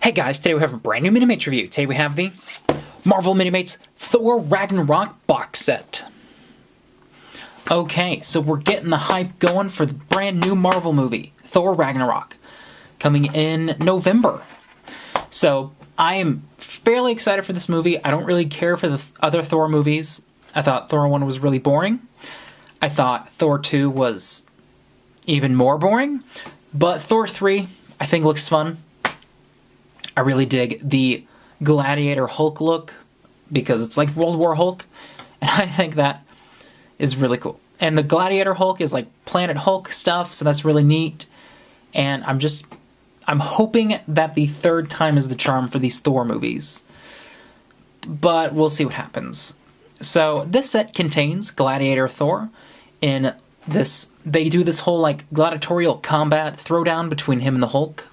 Hey guys, today we have a brand new Minimates review. Today we have the Marvel Minimates Thor Ragnarok box set. Okay, so we're getting the hype going for the brand new Marvel movie, Thor Ragnarok, coming in November. So I am fairly excited for this movie. I don't really care for the other Thor movies. I thought Thor 1 was really boring. I thought Thor 2 was even more boring. But Thor 3, I think looks fun. I really dig the Gladiator Hulk look because it's like World War Hulk, and I think that is really cool. And the Gladiator Hulk is like Planet Hulk stuff, so that's really neat. And I'm hoping that the third time is the charm for these Thor movies. But we'll see what happens. So this set contains Gladiator Thor in this. They do this whole like gladiatorial combat throwdown between him and the Hulk.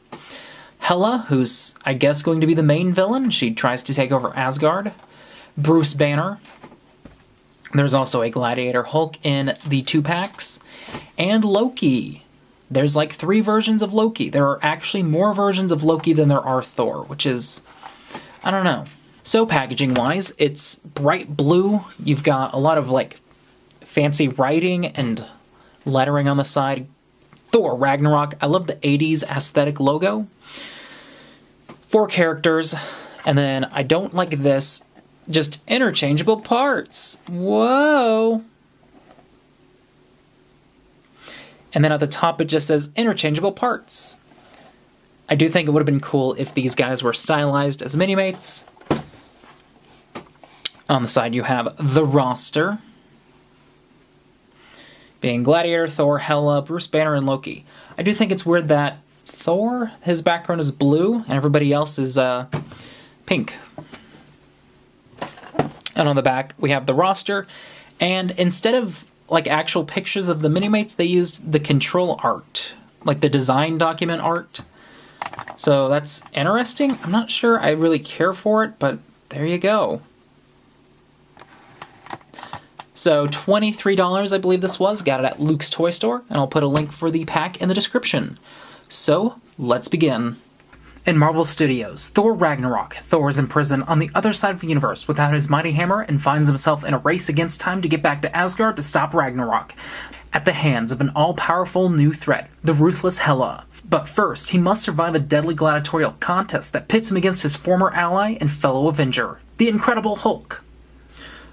Hela, who's, I guess, going to be the main villain. She tries to take over Asgard. Bruce Banner. There's also a Gladiator Hulk in the 2-packs. And Loki. There's like 3 versions of Loki. There are actually more versions of Loki than there are Thor, which is, I don't know. So packaging-wise, it's bright blue. You've got a lot of like fancy writing and lettering on the side. Thor Ragnarok. I love the 80s aesthetic logo. 4 characters, and then I don't like this, just interchangeable parts. Whoa! And then at the top it just says interchangeable parts. I do think it would have been cool if these guys were stylized as Minimates. On the side you have the roster, being Gladiator, Thor, Hela, Bruce Banner, and Loki. I do think it's weird that Thor, his background is blue, and everybody else is pink. And on the back, we have the roster, and instead of like actual pictures of the Minimates, they used the control art, like the design document art. So that's interesting. I'm not sure I really care for it, but there you go. So $23, I believe this was. Got it at Luke's Toy Store, and I'll put a link for the pack in the description. So, let's begin. In Marvel Studios, Thor Ragnarok, Thor is in prison on the other side of the universe without his mighty hammer and finds himself in a race against time to get back to Asgard to stop Ragnarok, at the hands of an all-powerful new threat, the ruthless Hela. But first, he must survive a deadly gladiatorial contest that pits him against his former ally and fellow Avenger, the Incredible Hulk.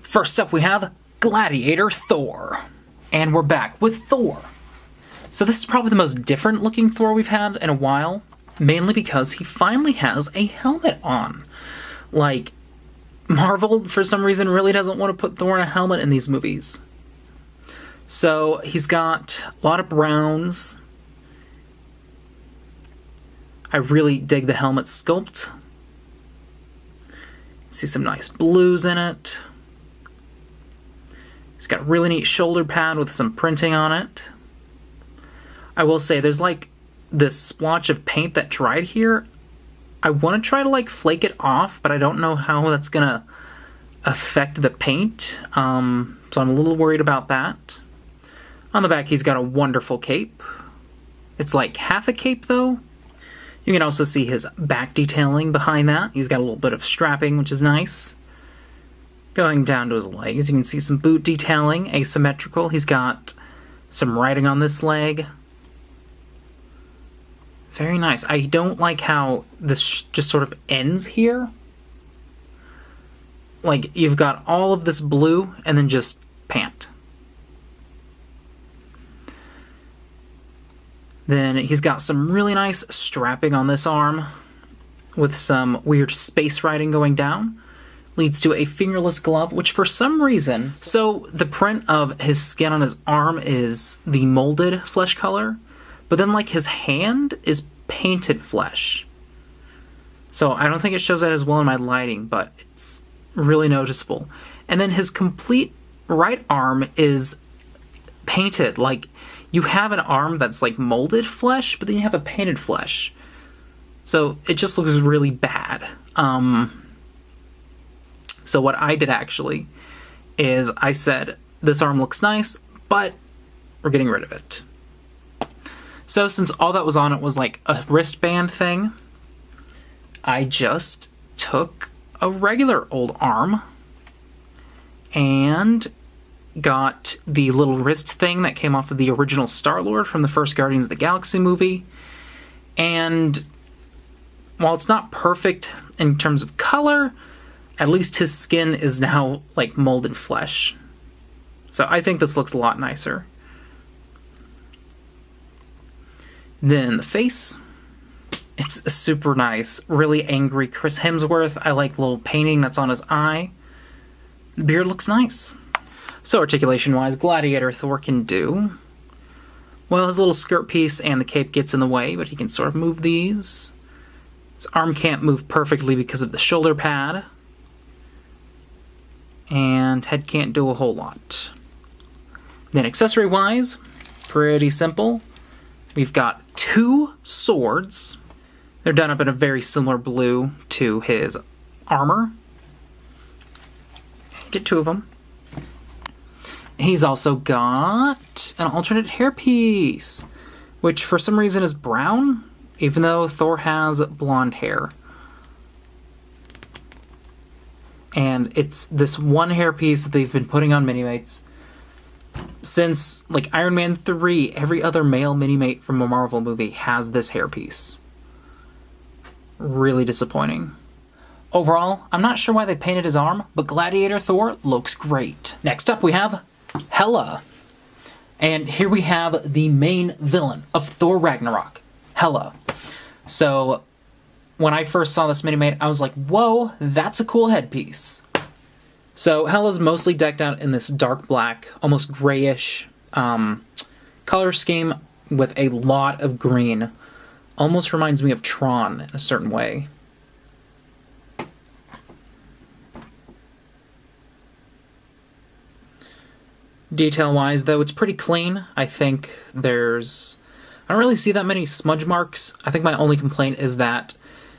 First up we have Gladiator Thor. And we're back with Thor. So this is probably the most different looking Thor we've had in a while, mainly because he finally has a helmet on. Like, Marvel, for some reason, really doesn't want to put Thor in a helmet in these movies. So he's got a lot of browns. I really dig the helmet sculpt. See some nice blues in it. He's got a really neat shoulder pad with some printing on it. I will say, there's like this splotch of paint that dried here. I want to try to like flake it off, but I don't know how that's gonna affect the paint. So I'm a little worried about that. On the back, he's got a wonderful cape. It's like half a cape though. You can also see his back detailing behind that. He's got a little bit of strapping, which is nice. Going down to his legs, you can see some boot detailing, asymmetrical. He's got some writing on this leg. Very nice. I don't like how this just sort of ends here. Like, you've got all of this blue and then just pant. Then he's got some really nice strapping on this arm with some weird space writing going down. Leads to a fingerless glove, which for some reason... So the print of his skin on his arm is the molded flesh color, but then like his hand is painted flesh. So I don't think it shows that as well in my lighting, but it's really noticeable. And then his complete right arm is painted. Like, you have an arm that's like molded flesh, but then you have a painted flesh. So it just looks really bad. So what I did actually is I said, this arm looks nice, but we're getting rid of it. So since all that was on it was like a wristband thing, I just took a regular old arm and got the little wrist thing that came off of the original Star-Lord from the first Guardians of the Galaxy movie. And while it's not perfect in terms of color, at least his skin is now like molded flesh. So I think this looks a lot nicer. Then the face. It's super nice. Really angry Chris Hemsworth. I like the little painting that's on his eye. The beard looks nice. So articulation-wise, Gladiator Thor can do. Well, his little skirt piece and the cape gets in the way, but he can sort of move these. His arm can't move perfectly because of the shoulder pad. And head can't do a whole lot. Then accessory-wise, pretty simple. We've got 2 swords. They're done up in a very similar blue to his armor. Get 2 of them. He's also got an alternate hairpiece, which for some reason is brown, even though Thor has blonde hair. And it's this one hairpiece that they've been putting on Minimates since, like, Iron Man 3. Every other male Minimate from a Marvel movie has this hairpiece. Really disappointing. Overall, I'm not sure why they painted his arm, but Gladiator Thor looks great. Next up we have Hela. And here we have the main villain of Thor Ragnarok, Hela. So when I first saw this Minimate, I was like, whoa, that's a cool headpiece. So Hela's mostly decked out in this dark black, almost grayish color scheme with a lot of green. Almost reminds me of Tron in a certain way. Detail-wise, though, it's pretty clean. I think I don't really see that many smudge marks. I think my only complaint is that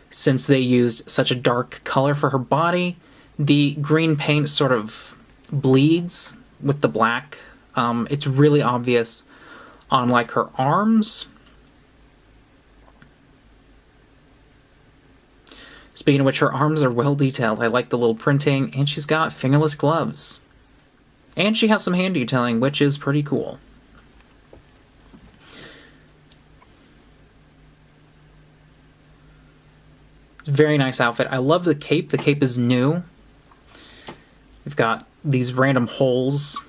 since they used such a dark color for her body, the green paint sort of bleeds with the black. It's really obvious on, like, her arms. Speaking of which, her arms are well detailed. I like the little printing, and she's got fingerless gloves. And she has some hand detailing, which is pretty cool. Very nice outfit. I love the cape. The cape is new. We've got these random holes.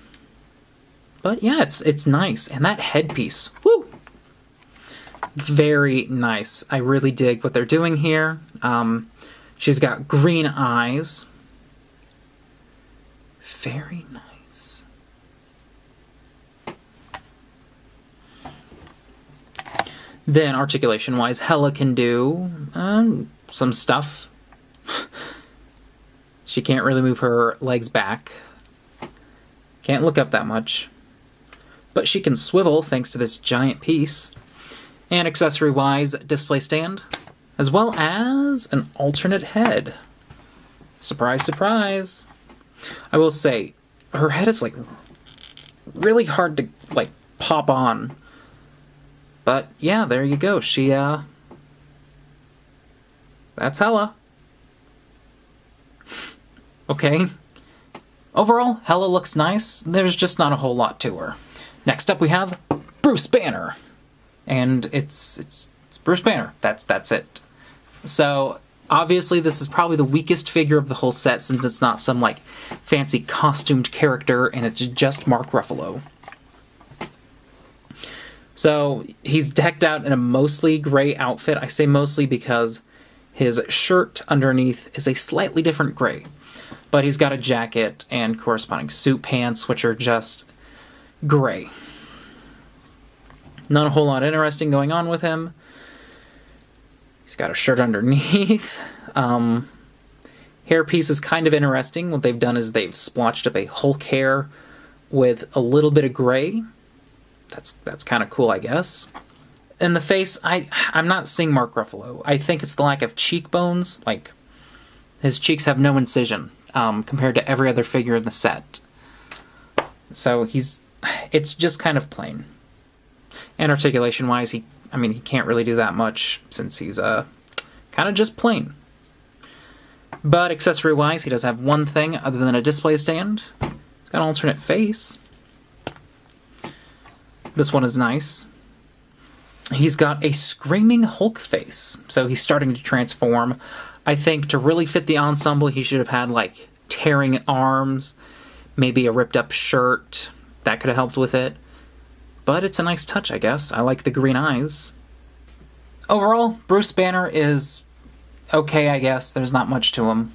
But yeah, it's nice. And that headpiece, woo! Very nice. I really dig what they're doing here. She's got green eyes. Very nice. Then, articulation-wise, Hela can do some stuff. She can't really move her legs back. Can't look up that much. But she can swivel thanks to this giant piece. And accessory-wise, display stand, as well as an alternate head. Surprise, surprise. I will say, her head is, like, really hard to, like, pop on. But, yeah, there you go. She, that's Hela. Okay. Overall, Hela looks nice. There's just not a whole lot to her. Next up we have Bruce Banner. And it's Bruce Banner. That's it. So, obviously this is probably the weakest figure of the whole set since it's not some, like, fancy costumed character and it's just Mark Ruffalo. So, he's decked out in a mostly gray outfit. I say mostly because his shirt underneath is a slightly different gray. But he's got a jacket and corresponding suit pants, which are just gray. Not a whole lot interesting going on with him. He's got a shirt underneath. Hairpiece is kind of interesting. What they've done is they've splotched up a Hulk hair with a little bit of gray. That's kind of cool, I guess. In the face, I'm not seeing Mark Ruffalo. I think it's the lack of cheekbones. Like, his cheeks have no incision compared to every other figure in the set. So it's just kind of plain. And articulation-wise, he can't really do that much since he's kind of just plain. But accessory-wise, he does have one thing other than a display stand. He's got an alternate face. This one is nice. He's got a screaming Hulk face, so he's starting to transform. I think to really fit the ensemble, he should have had, like, tearing arms, maybe a ripped-up shirt. That could have helped with it. But it's a nice touch, I guess. I like the green eyes. Overall, Bruce Banner is okay, I guess. There's not much to him.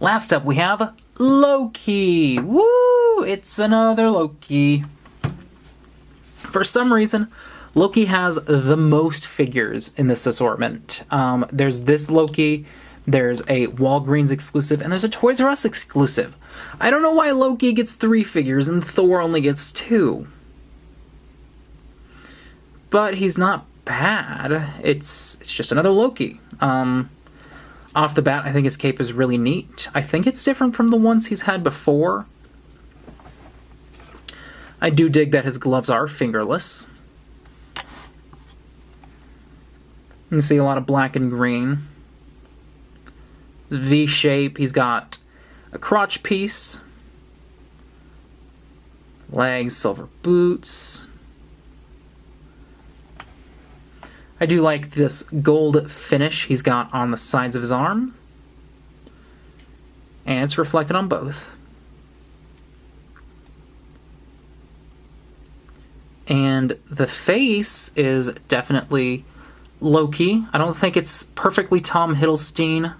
Last up, we have Loki. Woo! It's another Loki. For some reason, Loki has the most figures in this assortment. There's this Loki, there's a Walgreens exclusive, and there's a Toys R Us exclusive. I don't know why Loki gets 3 figures and Thor only gets 2. But he's not bad. It's just another Loki. Off the bat, I think his cape is really neat. I think it's different from the ones he's had before. I do dig that his gloves are fingerless. You can see a lot of black and green. It's V shape. He's got a crotch piece, legs, silver boots. I do like this gold finish he's got on the sides of his arms. And it's reflected on both. And the face is definitely Loki. I don't think it's perfectly Tom Hiddleston,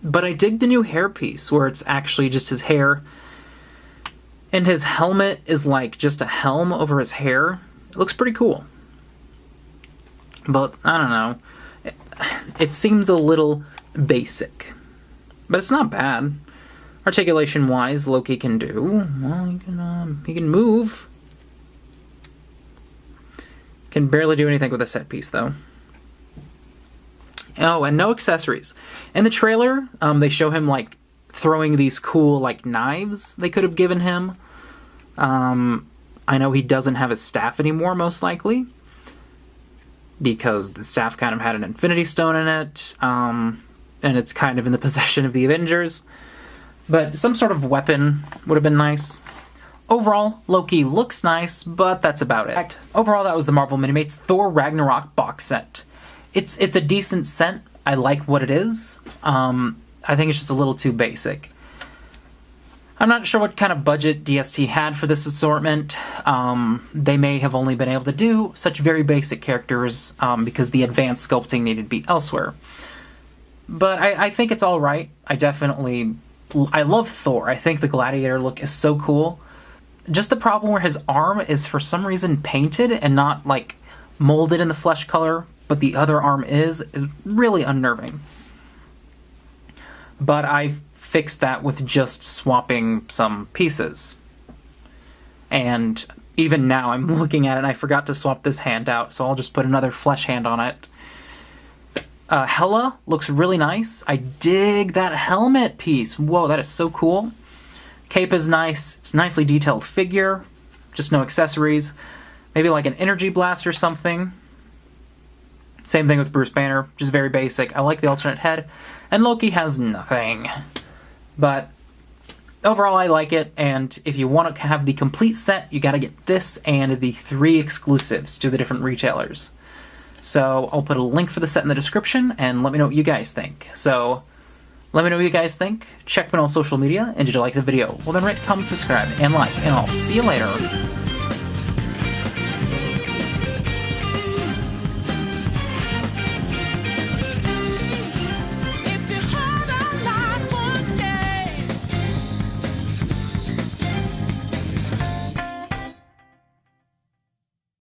but I dig the new hairpiece where it's actually just his hair. And his helmet is like just a helm over his hair. It looks pretty cool. But, I don't know. It seems a little basic. But it's not bad. Articulation-wise, Loki can do. Well, he can move. Can barely do anything with a set piece, though. Oh, and no accessories. In the trailer, they show him, like, throwing these cool, like, knives they could have given him. I know he doesn't have his staff anymore, most likely, because the staff kind of had an Infinity Stone in it, and it's kind of in the possession of the Avengers. But some sort of weapon would have been nice. Overall, Loki looks nice, but that's about it. Overall, that was the Marvel Minimates Thor Ragnarok box set. It's a decent set. I like what it is. I think it's just a little too basic. I'm not sure what kind of budget DST had for this assortment. They may have only been able to do such very basic characters because the advanced sculpting needed to be elsewhere. But I think it's all right. I love Thor. I think the Gladiator look is so cool. Just the problem where his arm is for some reason painted and not like molded in the flesh color, but the other arm is really unnerving. But I've fixed that with just swapping some pieces. And even now I'm looking at it and I forgot to swap this hand out, so I'll just put another flesh hand on it. Hela looks really nice. I dig that helmet piece. Whoa, that is so cool. Cape is nice. It's a nicely detailed figure. Just no accessories. Maybe like an energy blast or something. Same thing with Bruce Banner. Just very basic. I like the alternate head. And Loki has nothing. But overall, I like it. And if you want to have the complete set, you got to get this and the 3 exclusives to the different retailers. So I'll put a link for the set in the description, and let me know what you guys think. So let me know what you guys think. Check me on social media, and did you like the video? Well then rate, comment, subscribe, and like, and I'll see you later.